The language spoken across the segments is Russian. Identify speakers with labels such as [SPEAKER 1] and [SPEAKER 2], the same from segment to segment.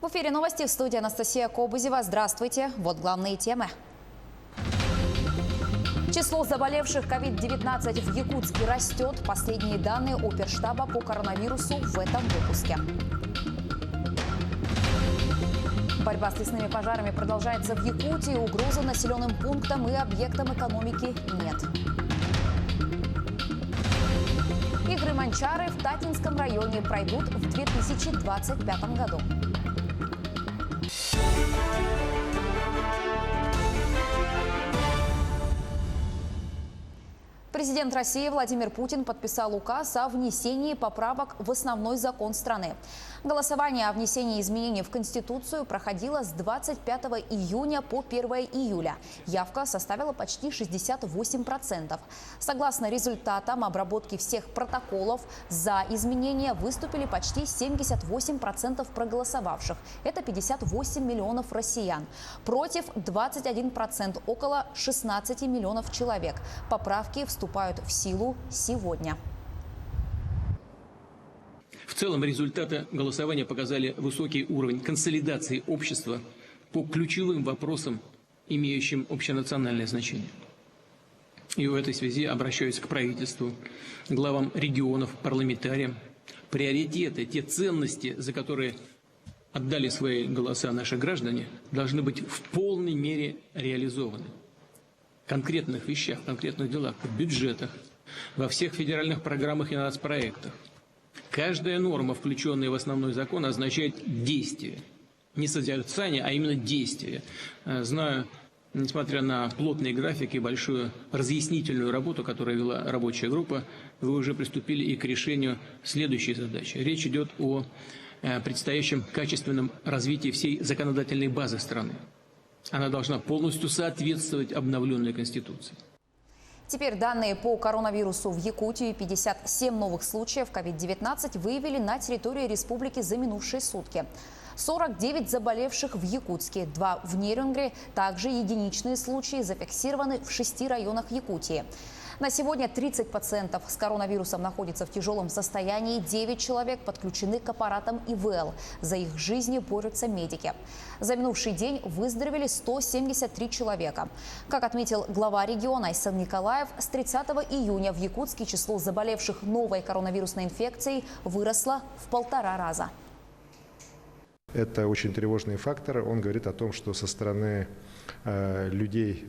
[SPEAKER 1] В эфире новости, в студии Анастасия Кобызева. Здравствуйте. Вот главные темы. Число заболевших COVID-19 в Якутске растет. Последние данные Оперштаба по коронавирусу в этом выпуске. Борьба с лесными пожарами продолжается в Якутии. Угрозы населенным пунктам и объектам экономики нет. Игры Манчары в Татинском районе пройдут в 2025 году. Президент России Владимир Путин подписал указ о внесении поправок в основной закон страны. Голосование о внесении изменений в Конституцию проходило с 25 июня по 1 июля. Явка составила почти 68%. Согласно результатам обработки всех протоколов, за изменения выступили почти 78% проголосовавших. Это 58 миллионов россиян. Против 21%, около 16 миллионов человек. Поправки вступают в силу сегодня.
[SPEAKER 2] В целом результаты голосования показали высокий уровень консолидации общества по ключевым вопросам, имеющим общенациональное значение. И в этой связи обращаюсь к правительству, главам регионов, парламентариям. Приоритеты, те ценности, за которые отдали свои голоса наши граждане, должны быть в полной мере реализованы. В конкретных вещах, в конкретных делах, в бюджетах, во всех федеральных программах и нацпроектах. Каждая норма, включенная в основной закон, означает действие. Не созерцание, а именно действие. Знаю, несмотря на плотный график и большую разъяснительную работу, которую вела рабочая группа, вы уже приступили и к решению следующей задачи. Речь идет о предстоящем качественном развитии всей законодательной базы страны. Она должна полностью соответствовать обновленной Конституции.
[SPEAKER 1] Теперь данные по коронавирусу в Якутии. 57 новых случаев COVID-19 выявили на территории республики за минувшие сутки. 49 заболевших в Якутске, 2 в Нерюнгри. Также единичные случаи зафиксированы в 6 районах Якутии. На сегодня 30 пациентов с коронавирусом находятся в тяжелом состоянии. 9 человек подключены к аппаратам ИВЛ. За их жизни борются медики. За минувший день выздоровели 173 человека. Как отметил глава региона Айсан Николаев, с 30 июня в Якутске число заболевших новой коронавирусной инфекцией выросло в 1,5 раза.
[SPEAKER 3] Это очень тревожный фактор. Он говорит о том, что со стороны людей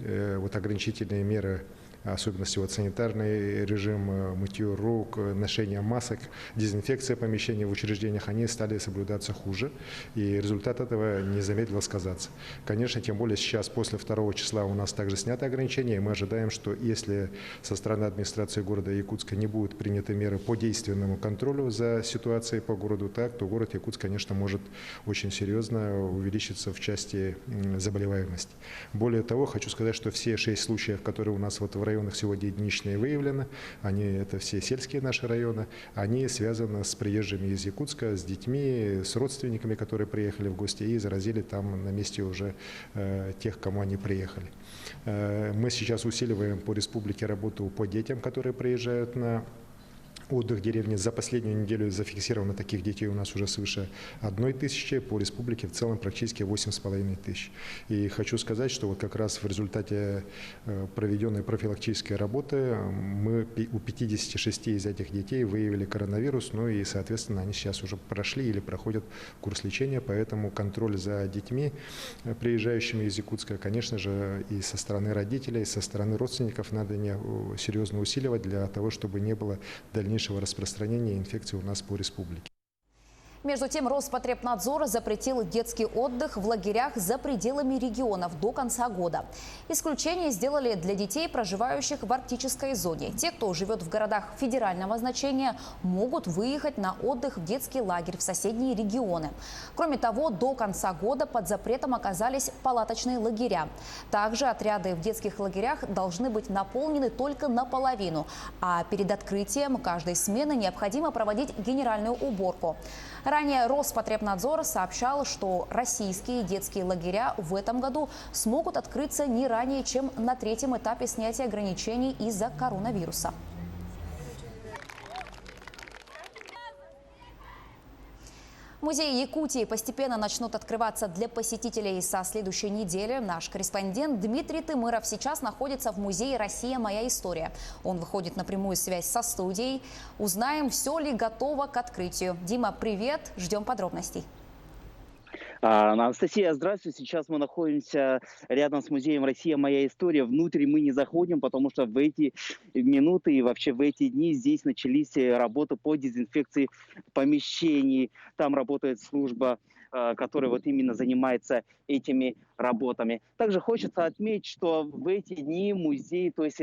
[SPEAKER 3] ограничительные меры, особенно санитарный режим, мытье рук, ношение масок, дезинфекция помещений в учреждениях, они стали соблюдаться хуже. И результат этого не замедлил сказаться. Конечно, тем более сейчас, после 2 числа, у нас также сняты ограничения. И мы ожидаем, что если со стороны администрации города Якутска не будут приняты меры по действенному контролю за ситуацией по городу, то город Якутск, конечно, может очень серьезно увеличиться в части заболеваемости. Более того, хочу сказать, что все 6 случаев, которые у нас в районах сегодня единичные выявлены, это все сельские наши районы, они связаны с приезжими из Якутска, с детьми, с родственниками, которые приехали в гости и заразили там на месте уже тех, к кому они приехали. Мы сейчас усиливаем по республике работу по детям, которые приезжают на отдых в деревне. За последнюю неделю зафиксировано таких детей у нас уже свыше 1000, по республике в целом практически 8500. И хочу сказать, что как раз в результате проведенной профилактической работы мы у 56 из этих детей выявили коронавирус, и, соответственно, они сейчас уже прошли или проходят курс лечения, поэтому контроль за детьми, приезжающими из Якутска, конечно же, и со стороны родителей, и со стороны родственников надо серьезно усиливать для того, чтобы не было дальнейшего распространения инфекции у нас по республике.
[SPEAKER 1] Между тем, Роспотребнадзор запретил детский отдых в лагерях за пределами регионов до конца года. Исключение сделали для детей, проживающих в арктической зоне. Те, кто живет в городах федерального значения, могут выехать на отдых в детский лагерь в соседние регионы. Кроме того, до конца года под запретом оказались палаточные лагеря. Также отряды в детских лагерях должны быть наполнены только наполовину, а перед открытием каждой смены необходимо проводить генеральную уборку. Ранее Роспотребнадзор сообщал, что российские детские лагеря в этом году смогут открыться не ранее, чем на 3-м этапе снятия ограничений из-за коронавируса. Музеи Якутии постепенно начнут открываться для посетителей со следующей недели. Наш корреспондент Дмитрий Тымыров сейчас находится в музее «Россия. Моя история». Он выходит на прямую связь со студией. Узнаем, все ли готово к открытию. Дима, привет. Ждем подробностей.
[SPEAKER 4] Анастасия, здравствуйте. Сейчас мы находимся рядом с музеем «Россия. Моя история». Внутрь мы не заходим, потому что в эти минуты и вообще в эти дни здесь начались работы по дезинфекции помещений. Там работает служба, которая вот именно занимается этими работами. Также хочется отметить, что в эти дни музей, то есть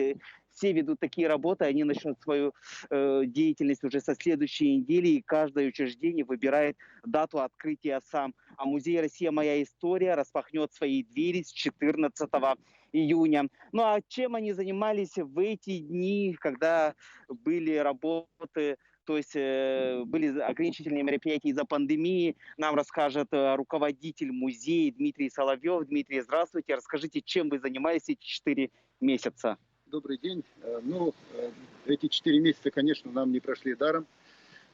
[SPEAKER 4] все ведут такие работы, они начнут свою деятельность уже со следующей недели, и каждое учреждение выбирает дату открытия сам. А музей «Россия. Моя история» распахнет свои двери с 14 июня. Ну а чем они занимались в эти дни, когда были работы, то есть были ограничительные мероприятия из-за пандемии, нам расскажет руководитель музея Дмитрий Соловьев. Дмитрий, здравствуйте. Расскажите, чем вы занимались эти 4 месяца?
[SPEAKER 5] Добрый день. Эти 4 месяца, конечно, нам не прошли даром.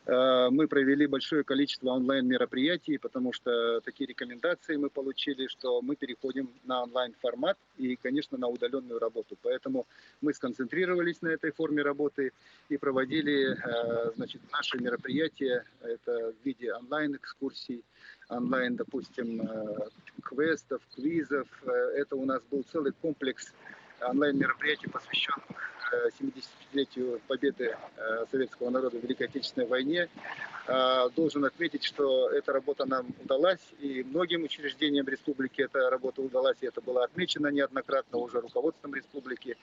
[SPEAKER 5] Мы провели большое количество онлайн-мероприятий, потому что такие рекомендации мы получили, что мы переходим на онлайн-формат и, конечно, на удаленную работу. Поэтому мы сконцентрировались на этой форме работы и проводили, наши мероприятия. Это в виде онлайн-экскурсий, онлайн, допустим, квестов, квизов. Это у нас был целый комплекс онлайн-мероприятий, посвященных 70-летию победы советского народа в Великой Отечественной войне. Должен отметить, что эта работа нам удалась, и многим учреждениям республики эта работа удалась, и это было отмечено неоднократно уже руководством республики.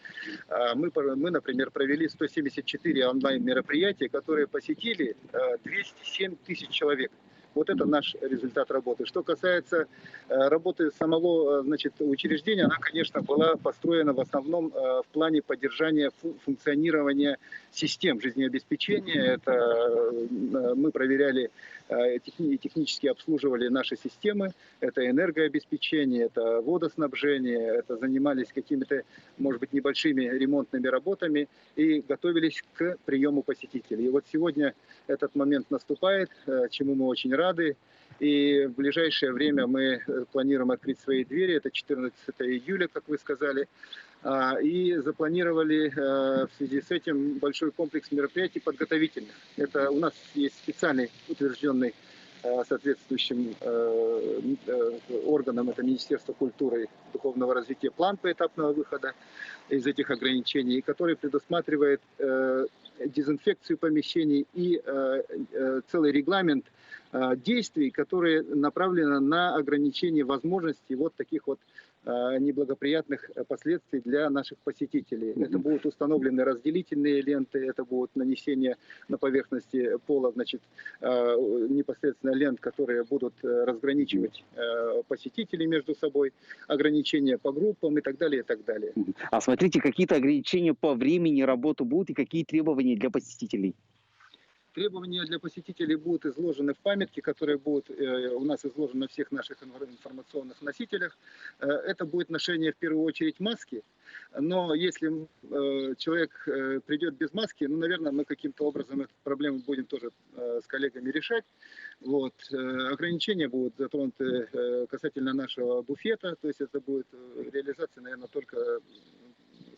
[SPEAKER 5] Мы, например, провели 174 онлайн-мероприятия, которые посетили 207 тысяч человек. Вот это наш результат работы. Что касается работы самого учреждения, она, конечно, была построена в основном в плане поддержания функционирования систем жизнеобеспечения. Это мы проверяли и технически обслуживали наши системы. Это энергообеспечение, это водоснабжение, это занимались какими-то, может быть, небольшими ремонтными работами и готовились к приему посетителей. И вот сегодня этот момент наступает, чему мы очень рады. И в ближайшее время мы планируем открыть свои двери. Это 14 июля, как вы сказали. И запланировали в связи с этим большой комплекс мероприятий подготовительных. Это у нас есть специальный, утвержденный соответствующим органам, это Министерство культуры и духовного развития, план поэтапного выхода из этих ограничений, который предусматривает дезинфекцию помещений и целый регламент действий, которые направлены на ограничение возможностей вот таких вот неблагоприятных последствий для наших посетителей. Это будут установлены разделительные ленты, это будут нанесение на поверхности пола, непосредственно лент, которые будут разграничивать посетителей между собой, ограничения по группам и так далее, и так далее.
[SPEAKER 4] А смотрите, какие-то ограничения по времени работы будут и какие требования для посетителей?
[SPEAKER 5] Требования для посетителей будут изложены в памятке, которая будет у нас изложена на всех наших информационных носителях. Это будет ношение в первую очередь маски, но если человек придет без маски, наверное, мы каким-то образом эту проблему будем тоже с коллегами решать. Вот. Ограничения будут затронуты касательно нашего буфета, то есть это будет реализация, наверное, только,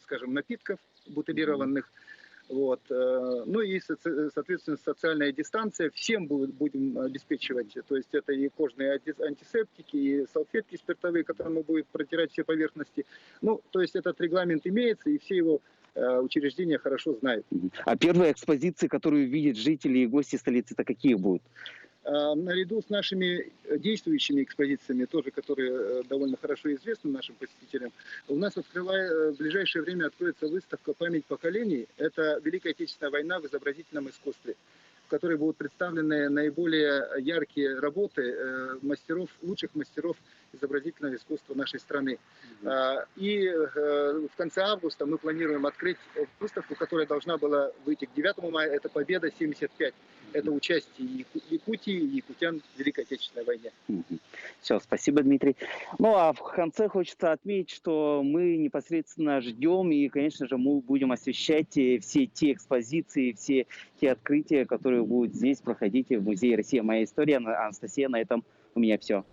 [SPEAKER 5] скажем, напитков бутылированных. Вот. Ну и, соответственно, социальная дистанция всем будем обеспечивать. То есть это и кожные антисептики, и салфетки спиртовые, которыми мы будем протирать все поверхности. Ну, то есть этот регламент имеется, и все его учреждения хорошо знают.
[SPEAKER 4] А первые экспозиции, которые увидят жители и гости столицы, это какие будут?
[SPEAKER 5] Наряду с нашими действующими экспозициями, тоже которые довольно хорошо известны нашим посетителям, у нас в ближайшее время откроется выставка «Память поколений». Это Великая Отечественная война в изобразительном искусстве, в которой будут представлены наиболее яркие работы лучших мастеров изобразительного искусства нашей страны. И в конце августа мы планируем открыть выставку, которая должна была выйти к 9 мая. Это «Победа 75». Это участие Якутии и якутян в Великой Отечественной войне.
[SPEAKER 4] Все, спасибо, Дмитрий. Ну, а в конце хочется отметить, что мы непосредственно ждем и, конечно же, мы будем освещать все те экспозиции, все те открытия, которые будут здесь проходить в Музее «Россия. Моя история». Анастасия, на этом у меня все.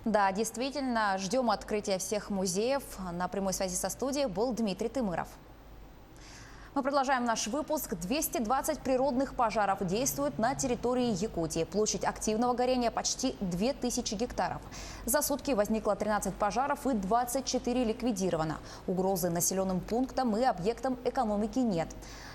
[SPEAKER 1] Да, действительно, ждем открытия всех музеев. На прямой связи со студией был Дмитрий Тымыров. Мы продолжаем наш выпуск. 220 природных пожаров действуют на территории Якутии. Площадь активного горения почти 2000 гектаров. За сутки возникло 13 пожаров и 24 ликвидировано. Угрозы населенным пунктам и объектам экономики нет.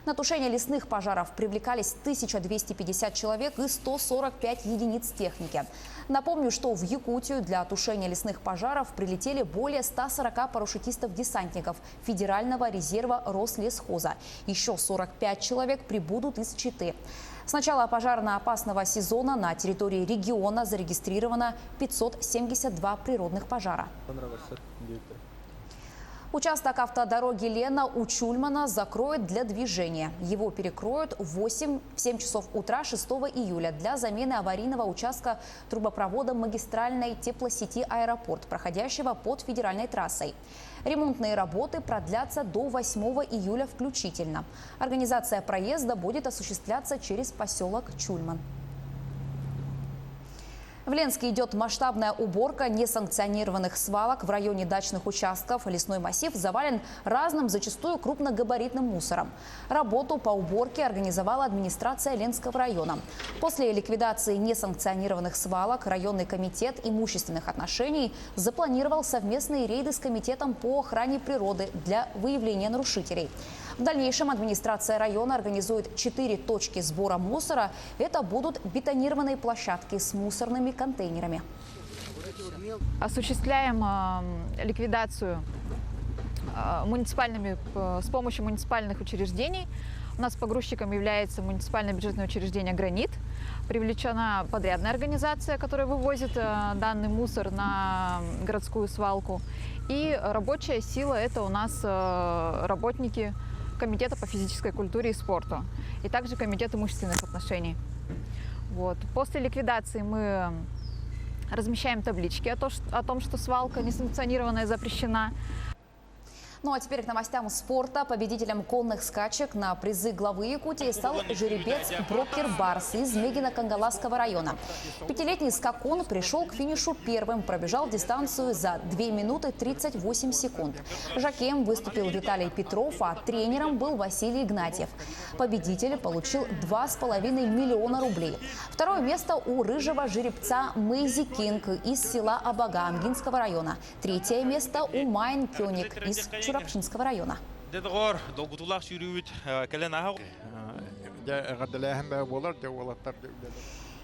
[SPEAKER 1] На тушение лесных пожаров привлекались 1250 человек и 145 единиц техники. Напомню, что в Якутию для тушения лесных пожаров прилетели более 140 парашютистов-десантников Федерального резерва Рослесхоза. Еще 45 человек прибудут из Читы. С начала пожарно-опасного сезона на территории региона зарегистрировано 572 природных пожара. Участок автодороги Лена у Чульмана закроют для движения. Его перекроют в 7 часов утра 6 июля для замены аварийного участка трубопровода магистральной теплосети «Аэропорт», проходящего под федеральной трассой. Ремонтные работы продлятся до 8 июля включительно. Организация проезда будет осуществляться через поселок Чульман. В Ленске идет масштабная уборка несанкционированных свалок в районе дачных участков. Лесной массив завален разным, зачастую крупногабаритным мусором. Работу по уборке организовала администрация Ленского района. После ликвидации несанкционированных свалок районный комитет имущественных отношений запланировал совместные рейды с комитетом по охране природы для выявления нарушителей. В дальнейшем администрация района организует 4 точки сбора мусора. Это будут бетонированные площадки с мусорными контейнерами.
[SPEAKER 6] Осуществляем ликвидацию с помощью муниципальных учреждений. У нас погрузчиком является муниципальное бюджетное учреждение «Гранит». Привлечена подрядная организация, которая вывозит данный мусор на городскую свалку. И рабочая сила – это у нас работники Комитета по физической культуре и спорту, и также Комитет имущественных отношений. Вот. После ликвидации мы размещаем таблички о том, что свалка несанкционированная запрещена.
[SPEAKER 1] Ну а теперь к новостям спорта. Победителем конных скачек на призы главы Якутии стал жеребец Брокер Барс из Мегино-Кангаласского района. 5-летний скакун пришел к финишу первым, пробежал дистанцию за 2 минуты 38 секунд. Жокеем выступил Виталий Петров, а тренером был Василий Игнатьев. Победитель получил 2,5 миллиона рублей. Второе место у рыжего жеребца Мэйзи Кинг из села Абага Амгинского района. Третье место у Майн Кёник из Чурапчинского района.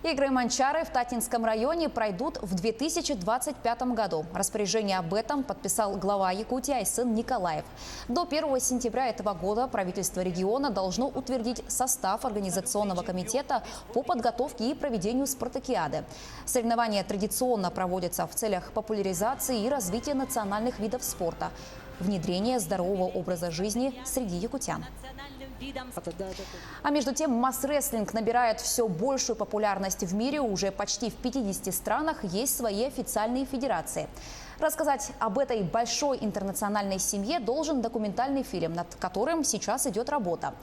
[SPEAKER 1] Игры Манчары в Татинском районе пройдут в 2025 году. Распоряжение об этом подписал глава Якутии Айсын Николаев. До 1 сентября этого года правительство региона должно утвердить состав организационного комитета по подготовке и проведению спартакиады. Соревнования традиционно проводятся в целях популяризации и развития национальных видов спорта, внедрения здорового образа жизни среди якутян. А между тем масс-рестлинг набирает все большую популярность в мире. Уже почти в 50 странах есть свои официальные федерации. Рассказать об этой большой интернациональной семье должен документальный фильм, над которым сейчас идет работа.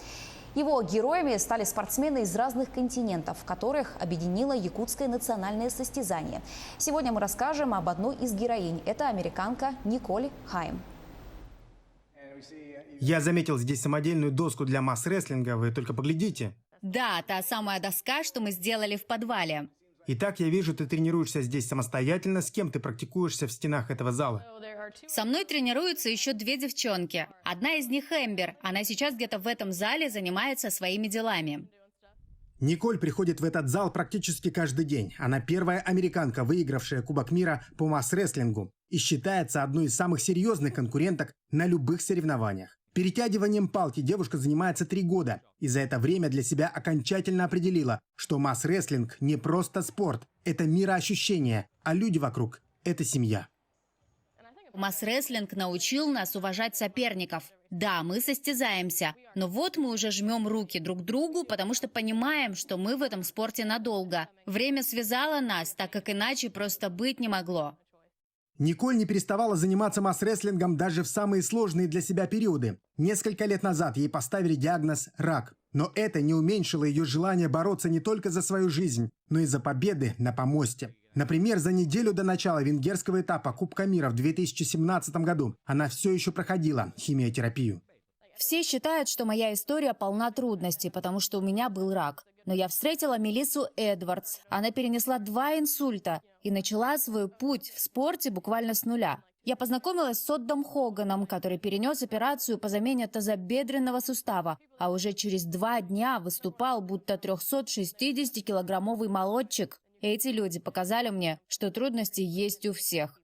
[SPEAKER 1] Его героями стали спортсмены из разных континентов, которых объединило якутское национальное состязание. Сегодня мы расскажем об одной из героинь. Это американка Николь Хайм.
[SPEAKER 7] Я заметил здесь самодельную доску для масс-рестлинга, вы только поглядите.
[SPEAKER 8] Да, та самая доска, что мы сделали в подвале.
[SPEAKER 7] Итак, я вижу, ты тренируешься здесь самостоятельно. С кем ты практикуешься в стенах этого зала?
[SPEAKER 8] Со мной тренируются еще 2 девчонки. Одна из них Эмбер. Она сейчас где-то в этом зале занимается своими делами.
[SPEAKER 7] Николь приходит в этот зал практически каждый день. Она первая американка, выигравшая Кубок мира по масс-рестлингу, и считается одной из самых серьезных конкуренток на любых соревнованиях. Перетягиванием палки девушка занимается 3 года, и за это время для себя окончательно определила, что масс-рестлинг не просто спорт, это мироощущение, а люди вокруг – это семья.
[SPEAKER 8] Масс-рестлинг научил нас уважать соперников. Да, мы состязаемся, но вот мы уже жмем руки друг другу, потому что понимаем, что мы в этом спорте надолго. Время связало нас, так как иначе просто быть не могло.
[SPEAKER 7] Николь не переставала заниматься масс-рестлингом даже в самые сложные для себя периоды. Несколько лет назад ей поставили диагноз «рак». Но это не уменьшило ее желание бороться не только за свою жизнь, но и за победы на помосте. Например, за неделю до начала венгерского этапа Кубка мира в 2017 году она все еще проходила химиотерапию.
[SPEAKER 8] Все считают, что моя история полна трудностей, потому что у меня был рак. Но я встретила Мелиссу Эдвардс. Она перенесла 2 инсульта и начала свой путь в спорте буквально с нуля. Я познакомилась с Отдом Хоганом, который перенес операцию по замене тазобедренного сустава, а уже через 2 дня выступал будто 360-килограммовый молодчик. Эти люди показали мне, что трудности есть у всех.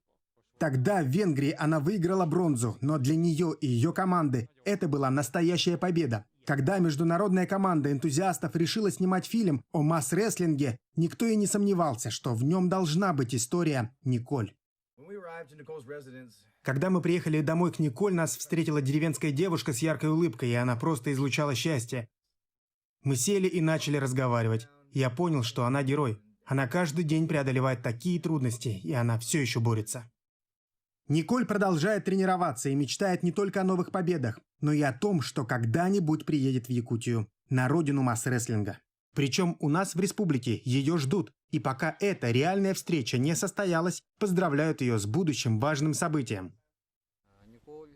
[SPEAKER 7] Тогда в Венгрии она выиграла бронзу, но для нее и ее команды это была настоящая победа. Когда международная команда энтузиастов решила снимать фильм о масс-рестлинге, никто и не сомневался, что в нем должна быть история Николь. Когда мы приехали домой к Николь, нас встретила деревенская девушка с яркой улыбкой, и она просто излучала счастье. Мы сели и начали разговаривать. Я понял, что она герой. Она каждый день преодолевает такие трудности, и она все еще борется. Николь продолжает тренироваться и мечтает не только о новых победах, но и о том, что когда-нибудь приедет в Якутию, на родину масс-рестлинга. Причем у нас в республике ее ждут, и пока эта реальная встреча не состоялась, поздравляют ее с будущим важным событием.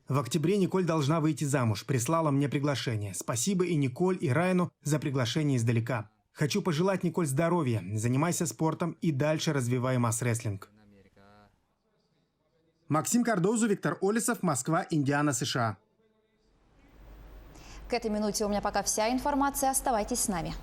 [SPEAKER 7] В октябре Николь должна выйти замуж, прислала мне приглашение. Спасибо и Николь, и Райану за приглашение издалека. Хочу пожелать Николь здоровья, занимайся спортом и дальше развивай масс-рестлинг. Максим Кардозу, Виктор Олесов, Москва, Индиана, США.
[SPEAKER 1] К этой минуте у меня пока вся информация. Оставайтесь с нами.